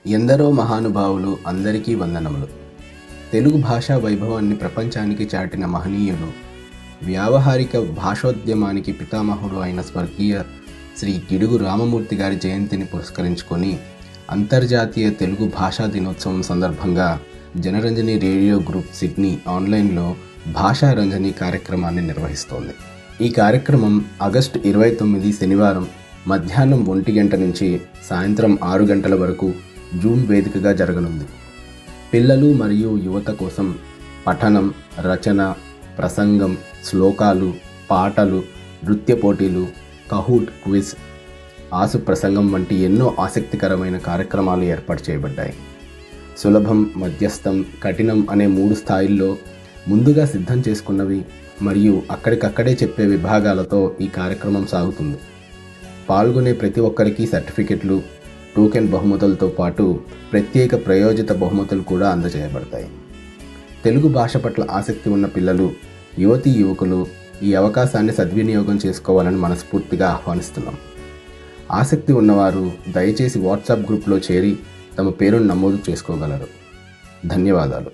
ఎందరో మహానుభావులు, అందరికీ వందనములు. తెలుగు భాషా వైభవాన్ని ప్రపంచానికి చాటిన మహనీయులు, వ్యావహారిక భాషోద్యమానికి పితామహుడు అయిన స్వర్గీయ శ్రీ గిడుగు రామమూర్తి గారి జయంతిని పురస్కరించుకొని అంతర్జాతీయ తెలుగు భాషా దినోత్సవం సందర్భంగా జనరంజని రేడియో గ్రూప్ సిడ్నీ ఆన్లైన్లో భాషా రంజని కార్యక్రమాన్ని నిర్వహిస్తోంది. ఈ కార్యక్రమం ఆగస్టు 29 శనివారం మధ్యాహ్నం 1 గంట నుంచి సాయంత్రం 6 గంటల వరకు జూమ్ వేదికగా జరగనుంది. పిల్లలు మరియు యువత కోసం పఠనం, రచన, ప్రసంగం, శ్లోకాలు, పాటలు, నృత్య పోటీలు, కహూట్ క్విజ్, ఆసు ప్రసంగం వంటి ఎన్నో ఆసక్తికరమైన కార్యక్రమాలు ఏర్పాటు చేయబడ్డాయి. సులభం, మధ్యస్థం, కఠినం అనే 3 స్థాయిల్లో ముందుగా సిద్ధం చేసుకున్నవి మరియు అక్కడికక్కడే చెప్పే విభాగాలతో ఈ కార్యక్రమం సాగుతుంది. పాల్గొనే ప్రతి ఒక్కరికి సర్టిఫికెట్లు, టోకెన్ బహుమతులతో పాటు ప్రత్యేక ప్రయోజిత బహుమతులు కూడా అందజేయబడతాయి. తెలుగు భాష పట్ల ఆసక్తి ఉన్న పిల్లలు, యువతీ యువకులు ఈ అవకాశాన్ని సద్వినియోగం చేసుకోవాలని మనస్ఫూర్తిగా ఆహ్వానిస్తున్నాం. ఆసక్తి ఉన్నవారు దయచేసి వాట్సాప్ గ్రూప్లో చేరి తమ పేరును నమోదు చేసుకోగలరు. ధన్యవాదాలు.